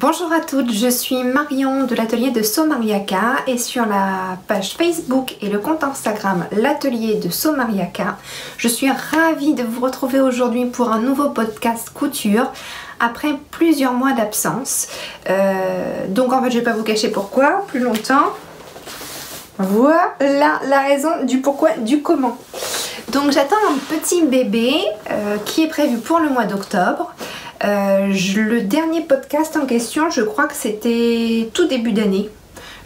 Bonjour à toutes, je suis Marion de l'atelier de Somariaka et sur la page Facebook et le compte Instagram l'atelier de Somariaka, je suis ravie de vous retrouver aujourd'hui pour un nouveau podcast couture après plusieurs mois d'absence. Donc en fait je vais pas vous cacher pourquoi, plus longtemps. Voilà la raison du pourquoi, du comment. Donc j'attends un petit bébé qui est prévu pour le mois d'octobre. Le dernier podcast en question, je crois que c'était tout début d'année,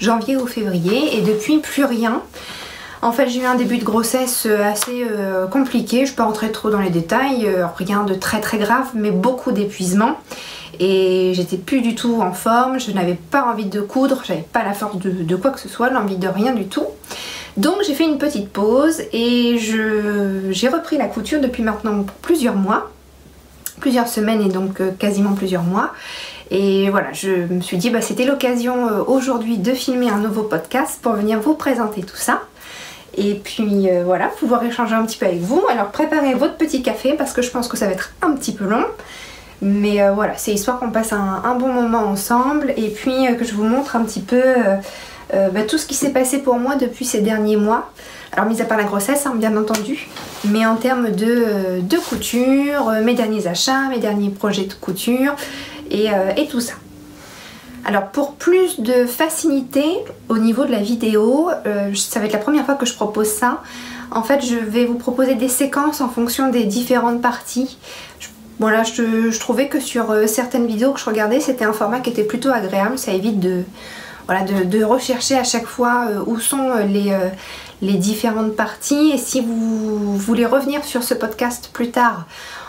janvier ou février, et depuis plus rien. En fait, j'ai eu un début de grossesse assez compliqué, je ne vais pas rentrer trop dans les détails, rien de très grave, mais beaucoup d'épuisement. Et j'étais plus du tout en forme, je n'avais pas envie de coudre, j'avais pas la force de quoi que ce soit, l'envie de rien du tout. Donc j'ai fait une petite pause et j'ai repris la couture depuis maintenant plusieurs mois. Plusieurs semaines et donc quasiment plusieurs mois. Et voilà, je me suis dit c'était l'occasion aujourd'hui de filmer un nouveau podcast pour venir vous présenter tout ça. Et puis voilà, pouvoir échanger un petit peu avec vous. Alors préparez votre petit café parce que je pense que ça va être un petit peu long. Mais voilà, c'est histoire qu'on passe un bon moment ensemble et puis que je vous montre un petit peu tout ce qui s'est passé pour moi depuis ces derniers mois. Alors mis à part la grossesse, hein, bien entendu, mais en termes de couture, mes derniers achats, mes derniers projets de couture et tout ça. Alors pour plus de facilité au niveau de la vidéo, ça va être la première fois que je propose ça. En fait je vais vous proposer des séquences en fonction des différentes parties. Voilà, je trouvais que sur certaines vidéos que je regardais, c'était un format qui était plutôt agréable, ça évite de rechercher à chaque fois où sont les différentes parties. Et si vous voulez revenir sur ce podcast plus tard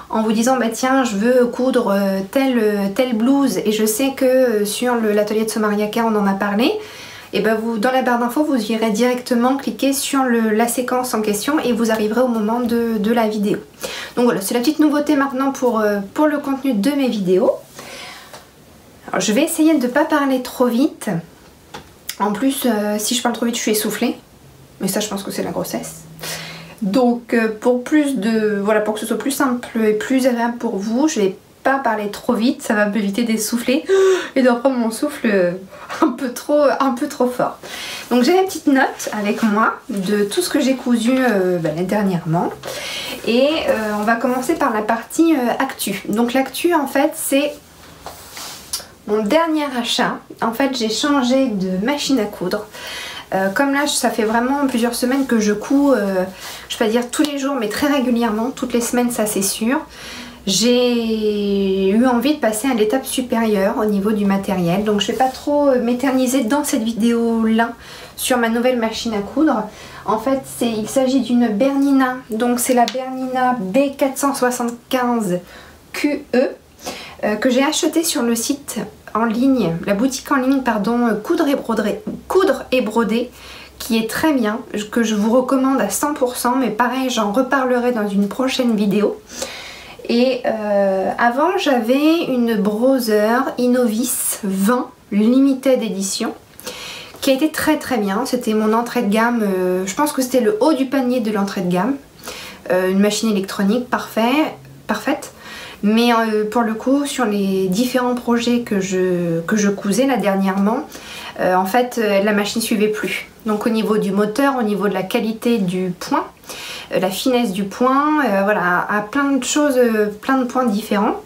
en vous disant tiens je veux coudre telle blouse et je sais que sur l'atelier de Somariaka on en a parlé, et vous dans la barre d'infos vous irez directement cliquer sur la séquence en question et vous arriverez au moment de la vidéo. Donc voilà, c'est la petite nouveauté maintenant pour le contenu de mes vidéos. Alors, je vais essayer de ne pas parler trop vite. En plus, si je parle trop vite, je suis essoufflée. Mais ça, je pense que c'est la grossesse. Donc, pour que ce soit plus simple et plus agréable pour vous, je vais pas parler trop vite. Ça va m'éviter d'essouffler et de reprendre mon souffle un peu trop fort. Donc, j'ai une petite note avec moi de tout ce que j'ai cousu dernièrement. Et on va commencer par la partie actu. Donc, l'actu, en fait, c'est mon dernier achat. En fait j'ai changé de machine à coudre. Comme là ça fait vraiment plusieurs semaines que je couds, je vais pas dire tous les jours mais très régulièrement, toutes les semaines ça c'est sûr. J'ai eu envie de passer à l'étape supérieure au niveau du matériel. Donc je vais pas trop m'éterniser dans cette vidéo là sur ma nouvelle machine à coudre. En fait il s'agit d'une Bernina. Donc c'est la Bernina B475 QE. Que j'ai acheté sur le site en ligne, la boutique en ligne pardon, Coudre et Broder, qui est très bien, que je vous recommande à 100%, mais pareil j'en reparlerai dans une prochaine vidéo. Et avant j'avais une Brother Innovis 20 Limited Edition qui a été très bien, c'était mon entrée de gamme, je pense que c'était le haut du panier de l'entrée de gamme, une machine électronique parfaite. Mais pour le coup, sur les différents projets que je cousais là dernièrement, en fait la machine suivait plus. Donc au niveau du moteur, au niveau de la qualité du point, la finesse du point, voilà, à plein de choses, plein de points différents.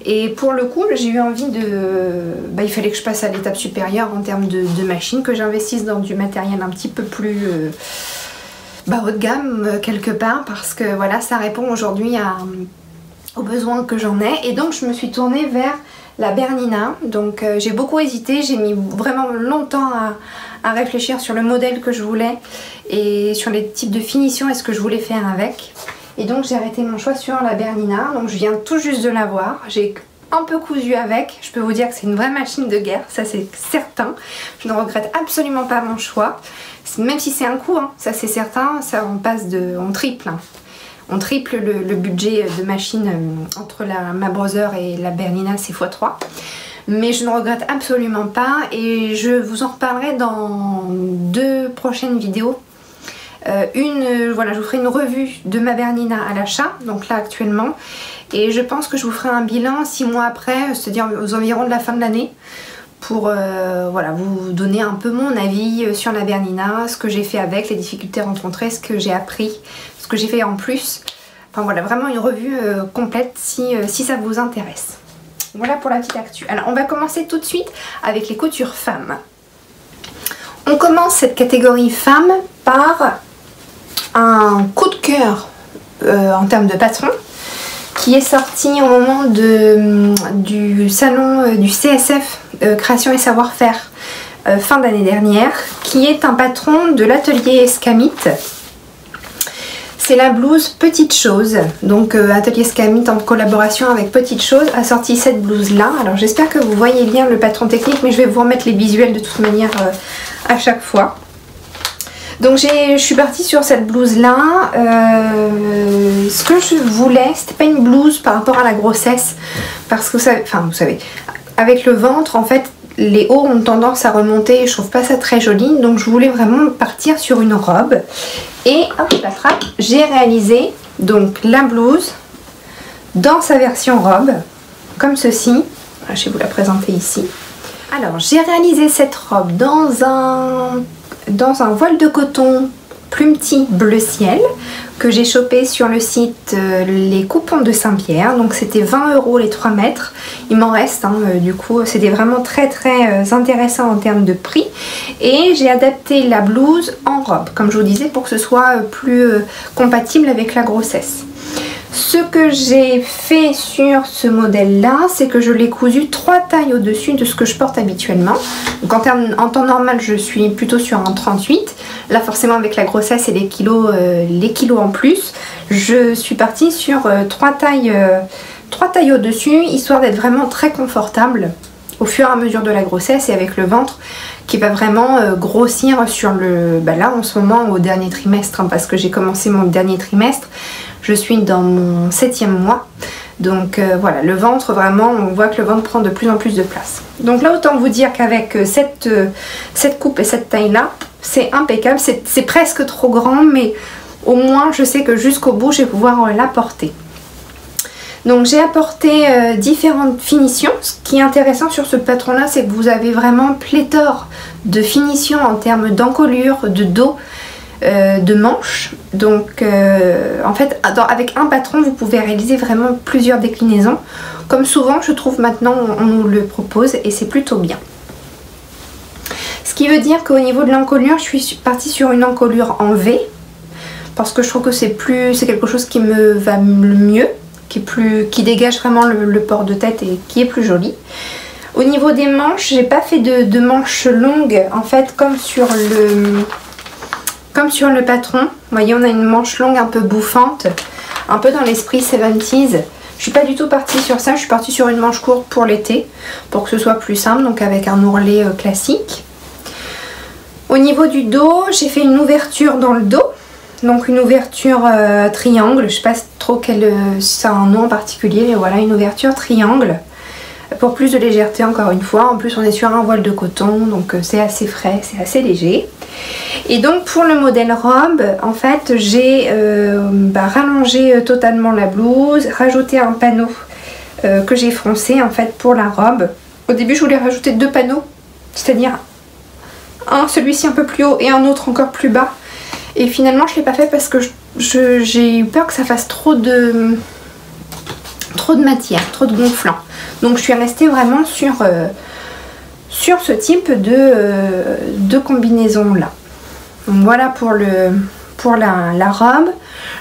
Et pour le coup, j'ai eu envie il fallait que je passe à l'étape supérieure en termes de machine, que j'investisse dans du matériel un petit peu plus haut de gamme quelque part, parce que voilà, ça répond aujourd'hui aux besoins que j'en ai. Et donc je me suis tournée vers la Bernina. Donc j'ai beaucoup hésité, j'ai mis vraiment longtemps à réfléchir sur le modèle que je voulais et sur les types de finition et ce que je voulais faire avec. Et donc j'ai arrêté mon choix sur la Bernina. Donc je viens tout juste de l'avoir, j'ai un peu cousu avec. Je peux vous dire que c'est une vraie machine de guerre, ça c'est certain. Je ne regrette absolument pas mon choix, même si c'est un coût, hein, ça c'est certain. Ça on triple, hein. On triple le budget de machine entre ma Brother et la Bernina, c'est x3. Mais je ne regrette absolument pas et je vous en reparlerai dans 2 prochaines vidéos Voilà, je vous ferai une revue de ma Bernina à l'achat, donc là actuellement. Et je pense que je vous ferai un bilan 6 mois après, c'est-à-dire aux environs de la fin de l'année, pour voilà, vous donner un peu mon avis sur la Bernina, ce que j'ai fait avec, les difficultés rencontrées, ce que j'ai appris, ce que j'ai fait en plus. Enfin voilà, vraiment une revue complète si ça vous intéresse. Voilà pour la petite actu. Alors on va commencer tout de suite avec les coutures femmes. On commence cette catégorie femmes par un coup de cœur en termes de patron qui est sorti au moment du salon du CSF Création et Savoir-faire fin d'année dernière, qui est un patron de l'atelier Escamite. C'est la blouse Petite Chose, donc Atelier Escamite en collaboration avec Petite Chose a sorti cette blouse là. Alors j'espère que vous voyez bien le patron technique, mais je vais vous remettre les visuels de toute manière à chaque fois. Donc je suis partie sur cette blouse là. Ce que je voulais, c'était pas une blouse par rapport à la grossesse, parce que vous savez, avec le ventre en fait les hauts ont tendance à remonter et je trouve pas ça très joli, donc je voulais vraiment partir sur une robe. Et hop, la trappe, j'ai réalisé donc la blouse dans sa version robe, comme ceci. Je vais vous la présenter ici. Alors j'ai réalisé cette robe dans un voile de coton plumetis bleu ciel que j'ai chopé sur le site Les Coupons de Saint-Pierre. Donc c'était 20 € les 3 mètres. Il m'en reste du coup, c'était vraiment très intéressant en termes de prix. Et j'ai adapté la blouse en robe, comme je vous disais, pour que ce soit plus compatible avec la grossesse. Ce que j'ai fait sur ce modèle là, c'est que je l'ai cousu 3 tailles au-dessus de ce que je porte habituellement. Donc en temps normal je suis plutôt sur un 38. Là forcément avec la grossesse et les kilos en plus, je suis partie sur 3 tailles au-dessus, histoire d'être vraiment très confortable au fur et à mesure de la grossesse, et avec le ventre qui va vraiment grossir sur le... là en ce moment au dernier trimestre, parce que j'ai commencé mon dernier trimestre. Je suis dans mon 7e mois, donc voilà, le ventre vraiment, on voit que le ventre prend de plus en plus de place. Donc là autant vous dire qu'avec cette coupe et cette taille là, c'est impeccable, c'est presque trop grand, mais au moins je sais que jusqu'au bout je vais pouvoir la porter. Donc j'ai apporté différentes finitions. Ce qui est intéressant sur ce patron là, c'est que vous avez vraiment pléthore de finitions en termes d'encolure, de dos, de manches. Donc en fait avec un patron vous pouvez réaliser vraiment plusieurs déclinaisons, comme souvent je trouve maintenant on nous le propose, et c'est plutôt bien. Ce qui veut dire qu'au niveau de l'encolure, je suis partie sur une encolure en V, parce que je trouve que c'est quelque chose qui me va le mieux, qui dégage vraiment le port de tête et qui est plus joli. Au niveau des manches, j'ai pas fait de manches longues en fait comme sur le patron. Vous voyez, on a une manche longue un peu bouffante, un peu dans l'esprit 70s. Je suis pas du tout partie sur ça, je suis partie sur une manche courte pour l'été, pour que ce soit plus simple, donc avec un ourlet classique. Au niveau du dos, j'ai fait une ouverture dans le dos, donc une ouverture triangle. Je sais pas trop ça a un nom en particulier, mais voilà, une ouverture triangle pour plus de légèreté encore une fois. En plus on est sur un voile de coton, donc c'est assez frais, c'est assez léger. Et donc pour le modèle robe, en fait j'ai rallongé totalement la blouse, rajouté un panneau que j'ai froncé en fait pour la robe. Au début je voulais rajouter 2 panneaux, c'est-à-dire celui-ci un peu plus haut et un autre encore plus bas, et finalement je ne l'ai pas fait parce que j'ai eu peur que ça fasse trop de matière, trop de gonflant. Donc je suis restée vraiment sur ce type de combinaison là. Donc voilà pour la robe.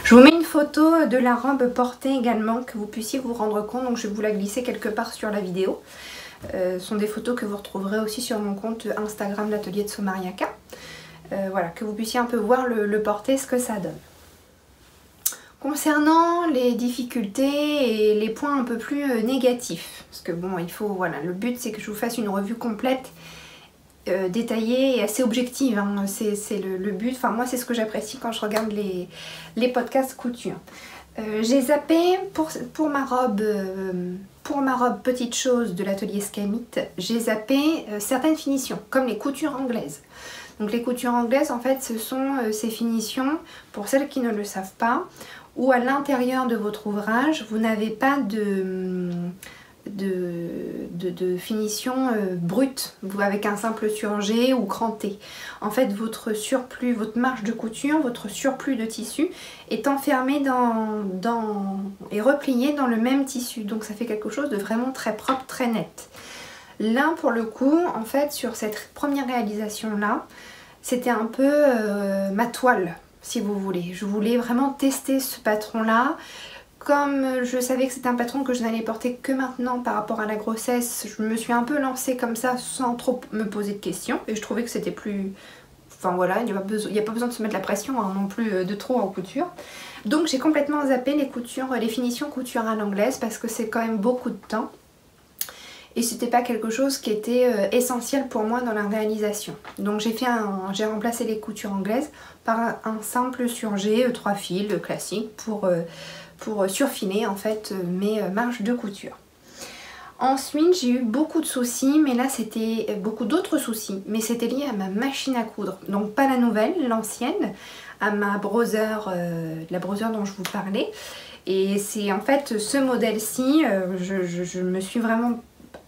Je vous mets une photo de la robe portée également, que vous puissiez vous rendre compte. Donc je vais vous la glisser quelque part sur la vidéo. Ce sont des photos que vous retrouverez aussi sur mon compte Instagram, l'atelier de Somariaka. Voilà, que vous puissiez un peu voir le porté, ce que ça donne. Concernant les difficultés et les points un peu plus négatifs, parce que bon, voilà, le but c'est que je vous fasse une revue complète, détaillée et assez objective, hein. C'est le but. Enfin moi c'est ce que j'apprécie quand je regarde les podcasts couture. J'ai zappé pour ma robe Petite Chose de l'atelier Escamite, j'ai zappé certaines finitions, comme les coutures anglaises. Donc les coutures anglaises en fait ce sont ces finitions, pour celles qui ne le savent pas, où à l'intérieur de votre ouvrage vous n'avez pas de finition brute, avec un simple surjet ou cranté. En fait votre surplus, votre marge de couture, votre surplus de tissu est enfermé et replié dans le même tissu. Donc ça fait quelque chose de vraiment très propre, très net. Là pour le coup, en fait sur cette première réalisation là, c'était un peu ma toile si vous voulez. Je voulais vraiment tester ce patron là. Comme je savais que c'était un patron que je n'allais porter que maintenant par rapport à la grossesse, je me suis un peu lancée comme ça sans trop me poser de questions. Et je trouvais que c'était plus... Enfin voilà, il n'y a pas besoin de se mettre la pression hein, non plus de trop en couture. Donc j'ai complètement zappé les finitions couture à l'anglaise parce que c'est quand même beaucoup de temps. Et c'était pas quelque chose qui était essentiel pour moi dans la réalisation. Donc j'ai remplacé les coutures anglaises par un simple surjet 3 fils classique pour surfiler en fait mes marges de couture. Ensuite j'ai eu beaucoup de soucis, mais là c'était beaucoup d'autres soucis, mais c'était lié à ma machine à coudre. Donc pas la nouvelle, l'ancienne, à ma brother, la brother dont je vous parlais. Et c'est en fait ce modèle-ci, je me suis vraiment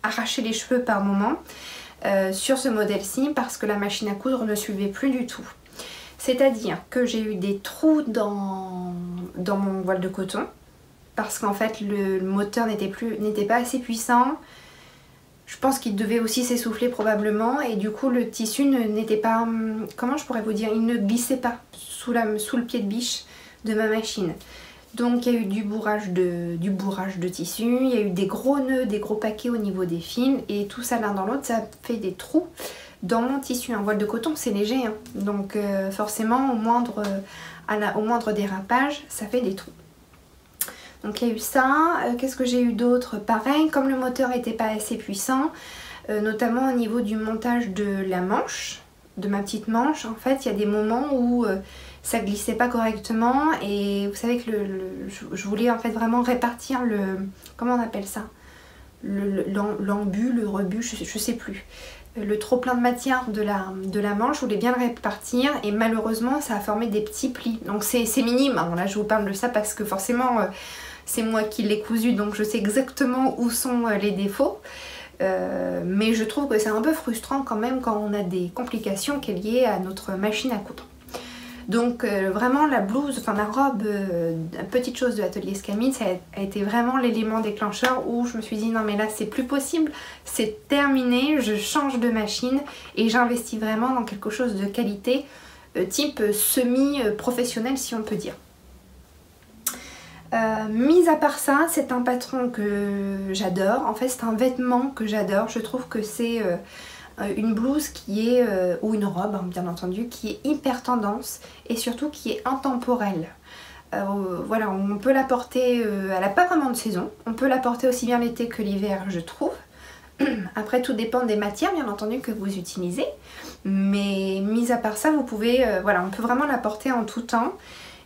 arraché les cheveux par moment sur ce modèle-ci parce que la machine à coudre ne suivait plus du tout. C'est-à-dire que j'ai eu des trous dans mon voile de coton parce qu'en fait le moteur n'était pas assez puissant. Je pense qu'il devait aussi s'essouffler probablement et du coup le tissu n'était pas, comment je pourrais vous dire, il ne glissait pas sous le pied de biche de ma machine. Donc il y a eu du bourrage de tissu, il y a eu des gros nœuds, des gros paquets au niveau des fils et tout ça l'un dans l'autre, ça fait des trous dans mon tissu. Un voile de coton c'est léger, hein. Donc forcément au moindre dérapage ça fait des trous. Donc il y a eu ça. Qu'est-ce que j'ai eu d'autre? Pareil, comme le moteur n'était pas assez puissant, notamment au niveau du montage de la manche, de ma petite manche, en fait il y a des moments où ça glissait pas correctement et vous savez que je voulais en fait vraiment répartir comment on appelle ça, l'embut, le rebut, je sais plus, le trop plein de matière de la manche. Je voulais bien le répartir et malheureusement ça a formé des petits plis, donc c'est minime. Alors là je vous parle de ça parce que forcément c'est moi qui l'ai cousu, donc je sais exactement où sont les défauts. Mais je trouve que c'est un peu frustrant quand même quand on a des complications qui sont liées à notre machine à coudre. Donc vraiment la blouse, enfin la robe, petite chose de l'atelier Scamit, ça a été vraiment l'élément déclencheur où je me suis dit non mais là c'est plus possible, c'est terminé, je change de machine et j'investis vraiment dans quelque chose de qualité, type semi-professionnel si on peut dire. Mis à part ça, c'est un patron que j'adore, en fait c'est un vêtement que j'adore, je trouve que c'est une blouse qui est, ou une robe hein, bien entendu, qui est hyper tendance et surtout qui est intemporelle. Voilà, on peut la porter, elle n'a pas vraiment de saison, on peut la porter aussi bien l'été que l'hiver je trouve. Après tout dépend des matières bien entendu que vous utilisez, mais mis à part ça vous pouvez, voilà, on peut vraiment la porter en tout temps.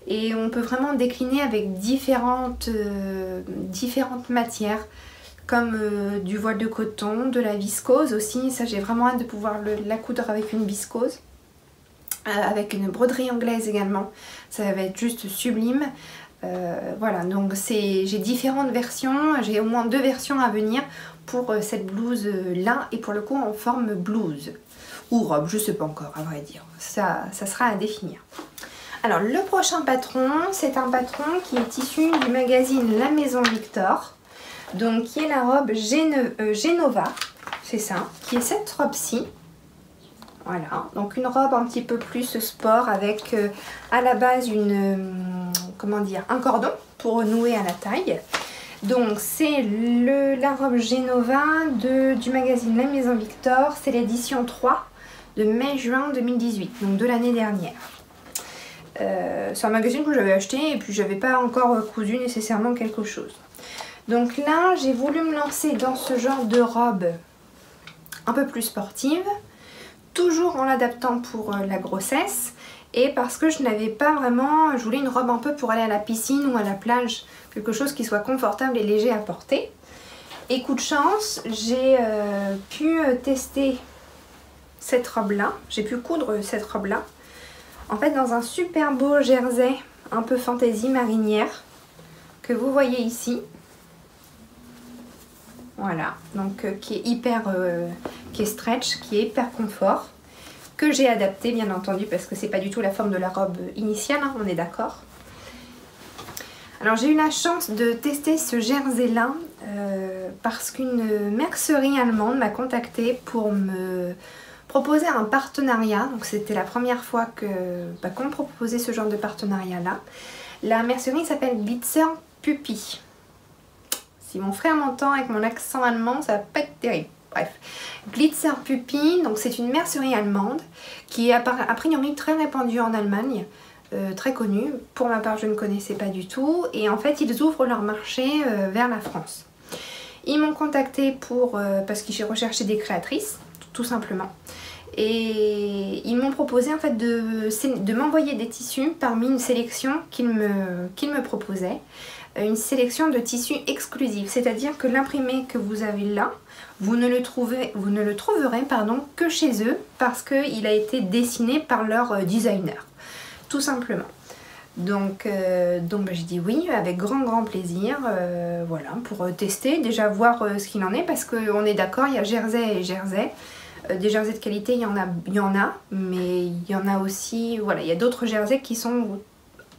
Et on peut vraiment décliner avec différentes matières comme du voile de coton, de la viscose aussi. Ça j'ai vraiment hâte de pouvoir la coudre avec une viscose. Avec une broderie anglaise également. Ça va être juste sublime. Voilà, donc j'ai différentes versions. J'ai au moins 2 versions à venir pour cette blouse là. Et pour le coup en forme blouse. Ou robe, je sais pas encore à vrai dire. Ça sera à définir. Alors le prochain patron, c'est un patron qui est issu du magazine La Maison Victor, donc qui est la robe Genova, c'est ça, qui est cette robe-ci. Voilà, donc une robe un petit peu plus sport avec à la base comment dire, un cordon pour nouer à la taille. Donc c'est la robe Genova du magazine La Maison Victor, c'est l'édition 3 de mai-juin 2018, donc de l'année dernière. C'est un magazine que j'avais acheté et puis j'avais pas encore cousu nécessairement quelque chose. Donc là j'ai voulu me lancer dans ce genre de robe un peu plus sportive, toujours en l'adaptant pour la grossesse et parce que je n'avais pas vraiment, je voulais une robe un peu pour aller à la piscine ou à la plage, quelque chose qui soit confortable et léger à porter. Et coup de chance, j'ai pu tester cette robe-là. J'ai pu coudre cette robe-là. En fait, dans un super beau jersey, un peu fantaisie marinière, que vous voyez ici. Voilà, donc qui est qui est stretch, qui est hyper confort. Que j'ai adapté, bien entendu, parce que c'est pas du tout la forme de la robe initiale, hein, on est d'accord. Alors j'ai eu la chance de tester ce jersey-là parce qu'une mercerie allemande m'a contactée pour me proposer un partenariat. Donc c'était la première fois qu'on me proposait ce genre de partenariat-là. La mercerie s'appelle Glitzer Puppy. Si mon frère m'entend avec mon accent allemand, ça va pas être terrible. Bref, Glitzer Puppy, donc c'est une mercerie allemande qui est a priori très répandue en Allemagne. Très connue. Pour ma part, je ne connaissais pas du tout. Et en fait, ils ouvrent leur marché vers la France. Ils m'ont contacté parce qu'ils recherchaient des créatrices, tout simplement. Et ils m'ont proposé en fait de m'envoyer des tissus parmi une sélection qu'ils me proposaient. Une sélection de tissus exclusifs. C'est-à-dire que l'imprimé que vous avez là, vous ne le trouverez que chez eux parce qu'il a été dessiné par leur designer. Tout simplement. Donc j'ai dit oui avec grand plaisir, voilà, pour tester, déjà voir ce qu'il en est, parce qu'on est d'accord, il y a jersey et jersey. Des jerseys de qualité, il y en a, mais il y en a aussi, voilà, il y a d'autres jerseys qui sont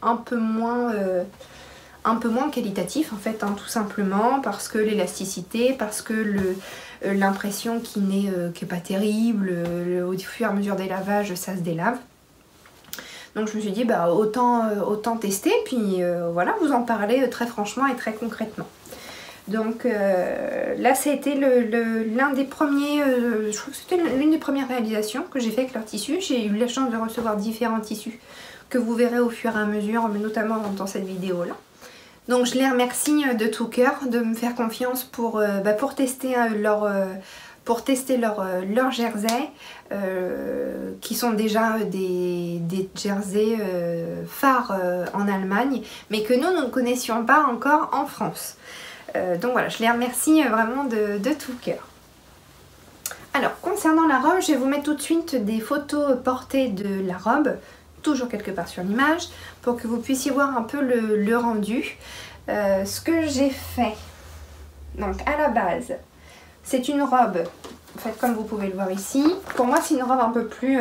un peu moins qualitatifs en fait, hein, tout simplement, parce que l'élasticité, parce que l'impression qui n'est pas terrible, au fur et à mesure des lavages, ça se délave. Donc je me suis dit bah autant tester, puis voilà, vous en parler très franchement et très concrètement. Donc là c'était l'un des premiers, je crois que c'était l'une des premières réalisations que j'ai fait avec leur tissu. J'ai eu la chance de recevoir différents tissus que vous verrez au fur et à mesure, mais notamment dans cette vidéo là. Donc je les remercie de tout cœur de me faire confiance pour tester leur jersey, qui sont déjà des jerseys phares en Allemagne, mais que nous ne connaissions pas encore en France. Donc voilà, je les remercie vraiment de tout cœur. Alors, concernant la robe, je vais vous mettre tout de suite des photos portées de la robe, toujours quelque part sur l'image, pour que vous puissiez voir un peu le rendu. Ce que j'ai fait, donc à la base, c'est une robe, en fait, comme vous pouvez le voir ici. Pour moi, c'est une robe un peu plus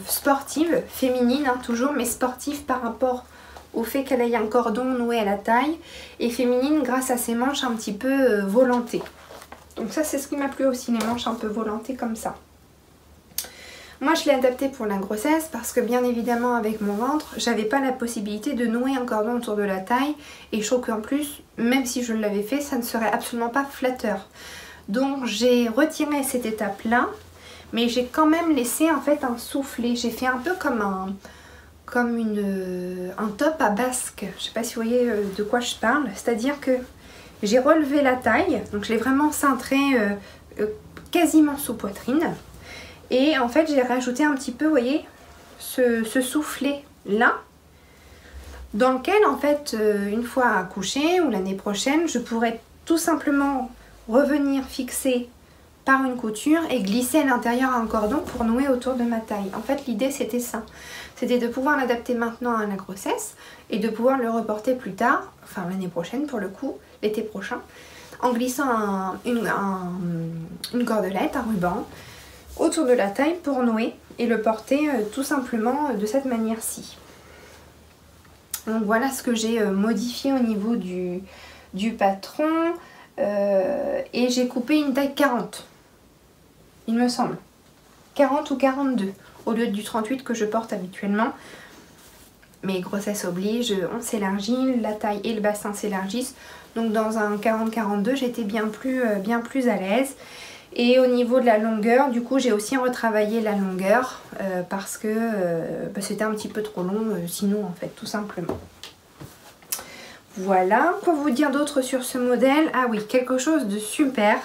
sportive, féminine, hein, toujours, mais sportive par rapport au fait qu'elle ait un cordon noué à la taille, et féminine grâce à ses manches un petit peu volantées. Donc ça, c'est ce qui m'a plu aussi, les manches un peu volantées comme ça. Moi, je l'ai adapté pour la grossesse parce que bien évidemment, avec mon ventre, j'avais pas la possibilité de nouer un cordon autour de la taille, et je trouve qu'en plus, même si je l'avais fait, ça ne serait absolument pas flatteur. Donc j'ai retiré cette étape-là, mais j'ai quand même laissé en fait un soufflet. J'ai fait un peu comme un top à basque. Je sais pas si vous voyez de quoi je parle. C'est-à-dire que j'ai relevé la taille, donc je l'ai vraiment cintré quasiment sous poitrine. Et en fait j'ai rajouté un petit peu, vous voyez, ce soufflet là, dans lequel en fait une fois accouchée ou l'année prochaine, je pourrais tout simplement revenir fixer par une couture et glisser à l'intérieur un cordon pour nouer autour de ma taille. En fait l'idée c'était ça, c'était de pouvoir l'adapter maintenant à la grossesse et de pouvoir le reporter plus tard, enfin l'année prochaine pour le coup, l'été prochain, en glissant une cordelette, un ruban autour de la taille pour nouer et le porter tout simplement de cette manière-ci. Donc voilà ce que j'ai modifié au niveau du patron, et j'ai coupé une taille 40, il me semble, 40 ou 42 au lieu du 38 que je porte habituellement. Mais grossesse oblige, on s'élargit, la taille et le bassin s'élargissent, donc dans un 40-42 j'étais bien plus à l'aise. Et au niveau de la longueur, du coup j'ai aussi retravaillé la longueur parce que c'était un petit peu trop long sinon en fait, tout simplement. Voilà, quoi vous dire d'autre sur ce modèle? Ah oui, quelque chose de super.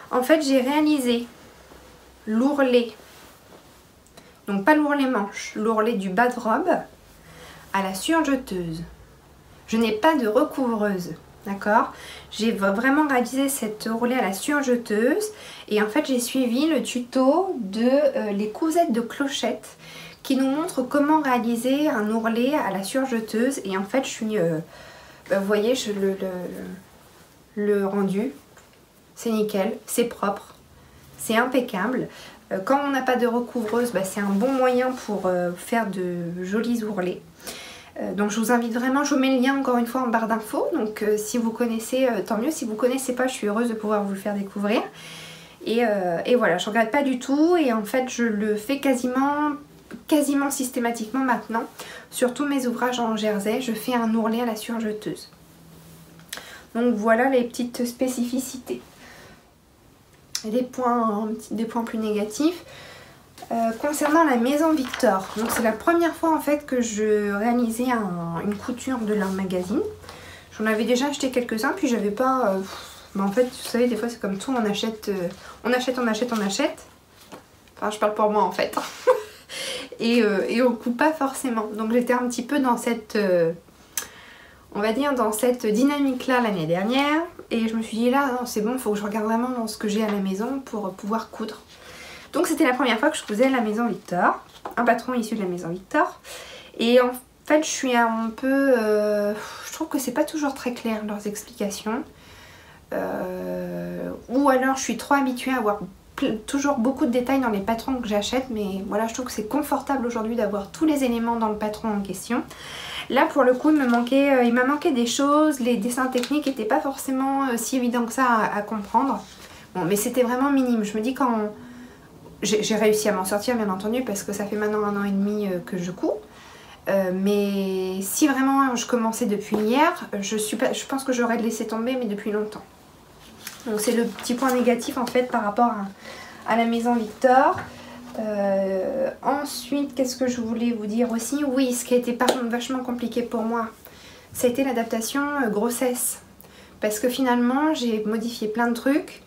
En fait j'ai réalisé l'ourlet, donc pas l'ourlet manche, l'ourlet du bas de robe à la surjeteuse. Je n'ai pas de recouvreuse, d'accord? J'ai vraiment réalisé cette ourlet à la surjeteuse et en fait j'ai suivi le tuto de les cousettes de clochette qui nous montre comment réaliser un ourlet à la surjeteuse et en fait je suis, vous voyez le rendu, c'est nickel, c'est propre, c'est impeccable. Quand on n'a pas de recouvreuse, c'est un bon moyen pour faire de jolis ourlets. Donc je vous invite vraiment, je vous mets le lien encore une fois en barre d'infos, donc si vous connaissez, tant mieux, si vous ne connaissez pas, je suis heureuse de pouvoir vous le faire découvrir. Et voilà, je ne regrette pas du tout et en fait je le fais quasiment systématiquement maintenant. Sur tous mes ouvrages en jersey, je fais un ourlet à la surjeteuse. Donc voilà les petites spécificités. Et des points plus négatifs. Concernant la maison Victor, donc c'est la première fois en fait que je réalisais une couture de leur magazine. J'en avais déjà acheté quelques-uns, puis j'avais pas... en fait, vous savez, des fois c'est comme tout, on achète. Enfin, je parle pour moi en fait. et on coupe pas forcément. Donc j'étais un petit peu dans cette... on va dire dans cette dynamique-là l'année dernière. Et je me suis dit là, non, c'est bon, il faut que je regarde vraiment dans ce que j'ai à la maison pour pouvoir coudre. Donc c'était la première fois que je cousais à la maison Victor, un patron issu de la maison Victor. Et en fait je suis un peu... je trouve que c'est pas toujours très clair leurs explications. Ou alors je suis trop habituée à avoir toujours beaucoup de détails dans les patrons que j'achète. Mais voilà, je trouve que c'est confortable aujourd'hui d'avoir tous les éléments dans le patron en question. Là pour le coup il m'a manqué des choses, les dessins techniques n'étaient pas forcément si évidents que ça à comprendre. Bon, mais c'était vraiment minime, je me dis quand... J'ai réussi à m'en sortir bien entendu parce que ça fait maintenant 1 an et demi que je couds. Mais si vraiment je commençais depuis hier, je pense que j'aurais laissé tomber mais depuis longtemps. Donc c'est le petit point négatif en fait par rapport à la maison Victor. Ensuite, qu'est-ce que je voulais vous dire aussi? Oui, ce qui a été vachement compliqué pour moi, ça a été l'adaptation grossesse. Parce que finalement, j'ai modifié plein de trucs.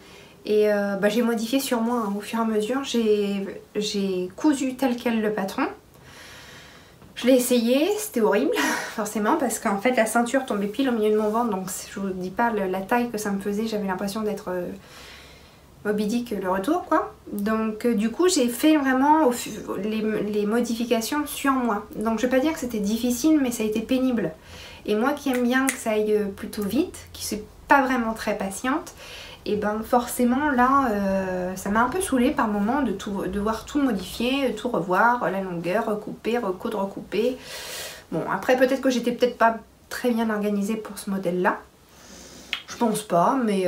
Et j'ai modifié sur moi au fur et à mesure. J'ai cousu tel quel le patron. Je l'ai essayé, c'était horrible, forcément, parce qu'en fait la ceinture tombait pile au milieu de mon ventre. Donc je vous dis pas la taille que ça me faisait, j'avais l'impression d'être... Moby Dick le retour quoi. Donc du coup j'ai fait vraiment les modifications sur moi. Donc je vais pas dire que c'était difficile mais ça a été pénible. Et moi qui aime bien que ça aille plutôt vite, qui suis pas vraiment très patiente, et ben forcément là ça m'a un peu saoulée par moment de devoir tout modifier, tout revoir, la longueur, recouper, recoudre, recouper. Bon après peut-être que j'étais peut-être pas très bien organisée pour ce modèle là. Je pense pas, mais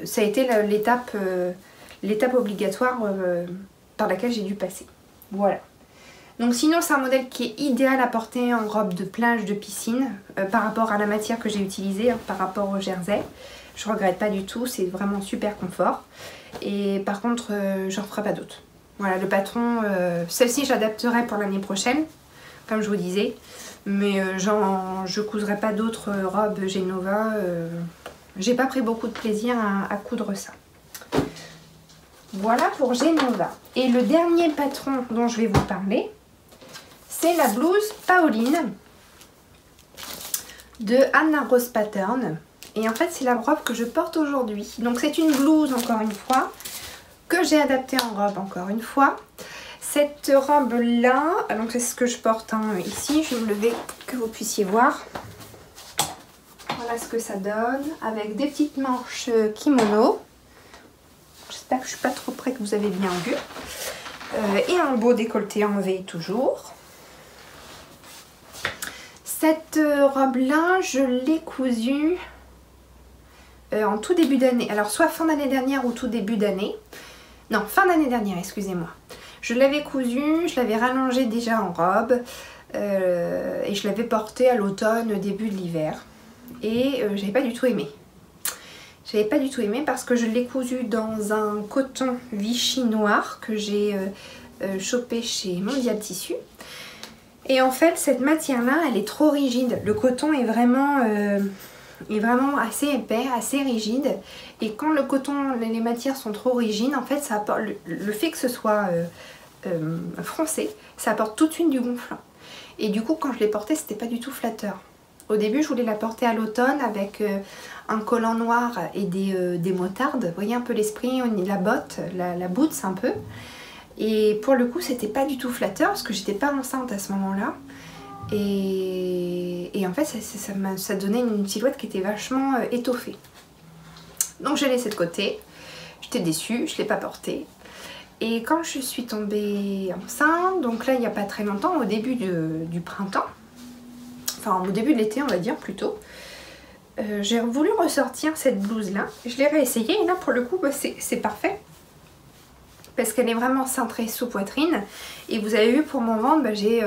ça a été l'étape obligatoire par laquelle j'ai dû passer. Voilà. Donc sinon c'est un modèle qui est idéal à porter en robe de plage, de piscine, par rapport à la matière que j'ai utilisée, par rapport au jersey. Je regrette pas du tout, c'est vraiment super confort. Et par contre, j'en ferai pas d'autres. Voilà, le patron, celle-ci j'adapterai pour l'année prochaine, comme je vous disais. Mais je couserai pas d'autres robes Genova. J'ai pas pris beaucoup de plaisir à coudre ça. Voilà pour Genova. Et le dernier patron dont je vais vous parler, c'est la blouse Pauline de Anna Rose Pattern. Et en fait c'est la robe que je porte aujourd'hui. Donc c'est une blouse encore une fois, que j'ai adaptée en robe encore une fois. Cette robe là, donc c'est ce que je porte ici, je vais me lever que vous puissiez voir. Voilà ce que ça donne, avec des petites manches kimono. J'espère que je ne suis pas trop près, que vous avez bien vu. Et un beau décolleté en V toujours. Cette robe là, je l'ai cousue en tout début d'année. Alors soit fin d'année dernière ou tout début d'année. Non, fin d'année dernière, excusez-moi. Je l'avais cousue, je l'avais rallongée déjà en robe et je l'avais portée à l'automne, début de l'hiver. Et j'avais pas du tout aimé. J'avais pas du tout aimé parce que je l'ai cousue dans un coton Vichy noir que j'ai chopé chez Mondial Tissu. Et en fait, cette matière-là, elle est trop rigide. Le coton est vraiment assez épais, assez rigide. Et quand le coton, les matières sont trop rigides, en fait, ça apporte, le fait que ce soit froncé, ça apporte tout de suite du gonflant. Et du coup, quand je l'ai porté, c'était pas du tout flatteur. Au début je voulais la porter à l'automne avec un collant noir et des motardes. Vous voyez un peu l'esprit, la botte, la boots un peu. Et pour le coup c'était pas du tout flatteur parce que j'étais pas enceinte à ce moment-là. Et en fait ça donnait une silhouette qui était vachement étoffée. Donc j'ai laissé de côté. J'étais déçue, je l'ai pas portée. Et quand je suis tombée enceinte, donc là il n'y a pas très longtemps, au début du printemps, enfin au début de l'été on va dire plutôt, j'ai voulu ressortir cette blouse là. Je l'ai réessayée et là pour le coup bah, c'est parfait. Parce qu'elle est vraiment cintrée sous poitrine. Et vous avez vu pour mon ventre, bah, j'ai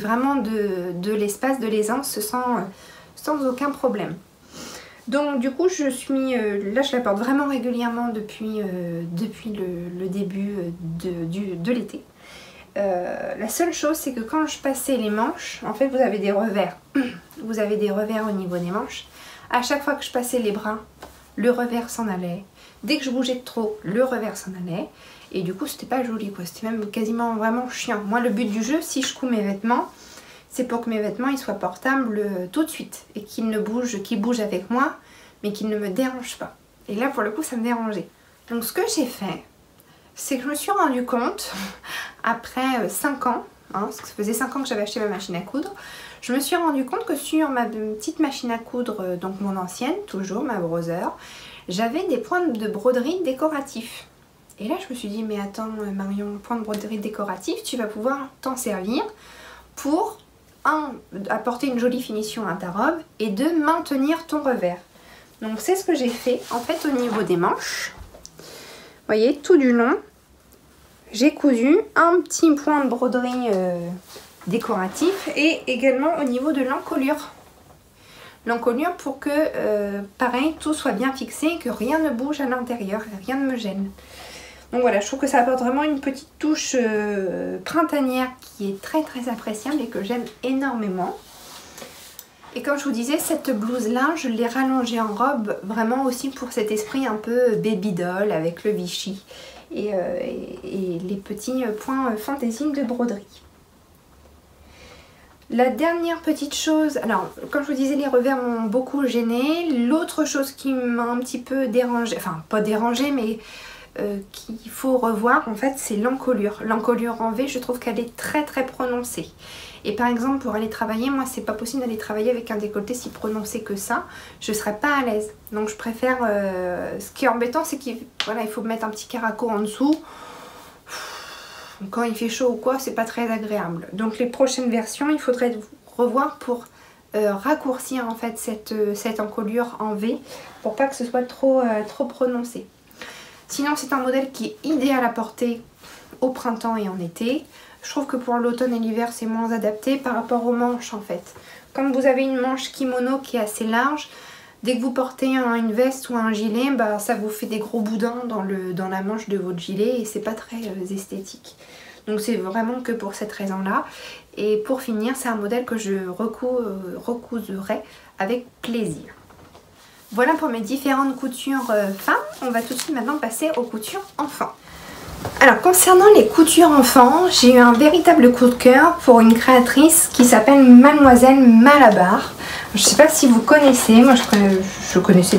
vraiment de l'espace, de l'aisance sans aucun problème. Donc du coup je suis là je la porte vraiment régulièrement depuis le début de l'été. La seule chose c'est que quand je passais les manches, en fait vous avez des revers. Vous avez des revers au niveau des manches. À chaque fois que je passais les bras, le revers s'en allait. Dès que je bougeais de trop, le revers s'en allait. Et du coup c'était pas joli quoi, c'était même quasiment vraiment chiant. Moi le but du jeu, si je couds mes vêtements, c'est pour que mes vêtements ils soient portables tout de suite. Et qu'ils bougent avec moi, mais qu'ils ne me dérangent pas. Et là pour le coup ça me dérangeait. Donc ce que j'ai fait, c'est que je me suis rendu compte, après 5 ans, hein, parce que ça faisait 5 ans que j'avais acheté ma machine à coudre, je me suis rendu compte que sur ma petite machine à coudre, donc mon ancienne, toujours ma Brother, j'avais des points de broderie décoratifs. Et là je me suis dit, mais attends Marion, point de broderie décoratif, tu vas pouvoir t'en servir pour apporter une jolie finition à ta robe et 2 maintenir ton revers. Donc c'est ce que j'ai fait en fait au niveau des manches. Vous voyez, tout du long, j'ai cousu un petit point de broderie décoratif et également au niveau de l'encolure. L'encolure pour que, pareil, tout soit bien fixé, que rien ne bouge à l'intérieur, rien ne me gêne. Donc voilà, je trouve que ça apporte vraiment une petite touche printanière qui est très très appréciable et que j'aime énormément. Et comme je vous disais, cette blouse là, je l'ai rallongée en robe vraiment aussi pour cet esprit un peu baby doll avec le Vichy et les petits points fantaisie de broderie. La dernière petite chose, alors comme je vous disais les revers m'ont beaucoup gêné. L'autre chose qui m'a un petit peu dérangée, enfin pas dérangée mais qu'il faut revoir en fait c'est l'encolure. L'encolure en V je trouve qu'elle est très très prononcée. Et par exemple pour aller travailler, moi c'est pas possible d'aller travailler avec un décolleté si prononcé que ça. Je serais pas à l'aise. Donc je préfère, ce qui est embêtant c'est qu'il voilà, il faut mettre un petit caraco en dessous. Quand il fait chaud ou quoi c'est pas très agréable. Donc les prochaines versions il faudrait revoir pour raccourcir en fait cette encolure en V pour pas que ce soit trop prononcé. Sinon c'est un modèle qui est idéal à porter au printemps et en été. Je trouve que pour l'automne et l'hiver c'est moins adapté par rapport aux manches en fait. Comme vous avez une manche kimono qui est assez large, dès que vous portez une veste ou un gilet, bah, ça vous fait des gros boudins dans la manche de votre gilet et c'est pas très esthétique. Donc c'est vraiment que pour cette raison là. Et pour finir c'est un modèle que je recouserai avec plaisir. Voilà pour mes différentes coutures femmes. On va tout de suite maintenant passer aux coutures enfants. Alors concernant les coutures enfants, j'ai eu un véritable coup de cœur pour une créatrice qui s'appelle Mademoiselle Malabar. Je ne sais pas si vous connaissez, moi je connaissais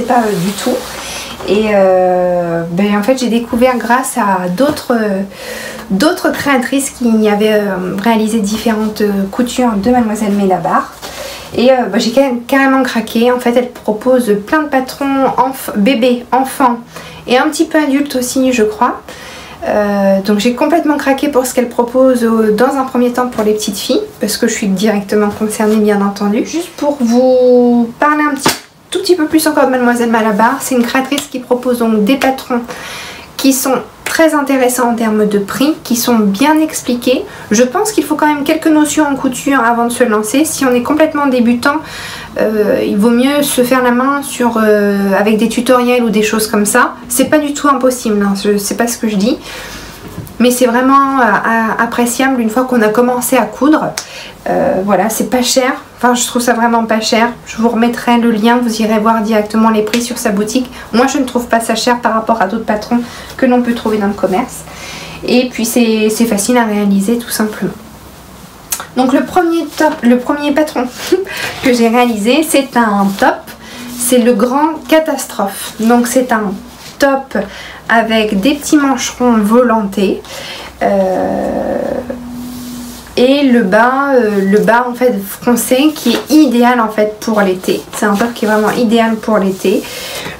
pas du tout. Et en fait j'ai découvert grâce à d'autres créatrices qui avaient réalisé différentes coutures de Mademoiselle Malabar. Et j'ai carrément craqué. En fait elle propose plein de patrons bébés, enfants et un petit peu adulte aussi je crois. Donc j'ai complètement craqué pour ce qu'elle propose dans un premier temps pour les petites filles parce que je suis directement concernée bien entendu. Juste pour vous parler tout petit peu plus encore de Mademoiselle Malabar, c'est une créatrice qui propose donc des patrons qui sont très intéressants en termes de prix, qui sont bien expliqués. Je pense qu'il faut quand même quelques notions en couture avant de se lancer. Si on est complètement débutant, il vaut mieux se faire la main avec des tutoriels ou des choses comme ça. C'est pas du tout impossible, hein, c'est pas ce que je dis. Mais c'est vraiment appréciable une fois qu'on a commencé à coudre. Voilà, c'est pas cher. Enfin, je trouve ça vraiment pas cher. Je vous remettrai le lien, vous irez voir directement les prix sur sa boutique. Moi, je ne trouve pas ça cher par rapport à d'autres patrons que l'on peut trouver dans le commerce. Et puis, c'est facile à réaliser tout simplement. Donc le premier patron que j'ai réalisé, c'est un top. C'est le Grand Catastrophe. Donc c'est un top avec des petits mancherons volantés. Et le bas en fait froncé qui est idéal en fait pour l'été. C'est un top qui est vraiment idéal pour l'été.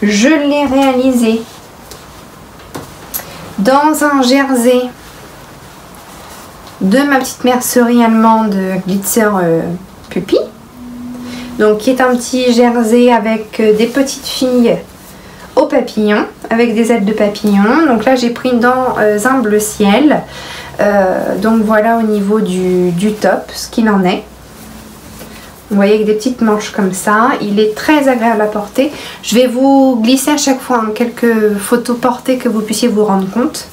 Je l'ai réalisé dans un jersey de ma petite mercerie allemande Glitzer Puppy. Donc qui est un petit jersey avec des petites filles au papillon, avec des ailes de papillon. Donc là j'ai pris dans un bleu ciel. Donc voilà au niveau du top ce qu'il en est. Vous voyez avec des petites manches comme ça, il est très agréable à porter. Je vais vous glisser à chaque fois quelques photos portées que vous puissiez vous rendre compte.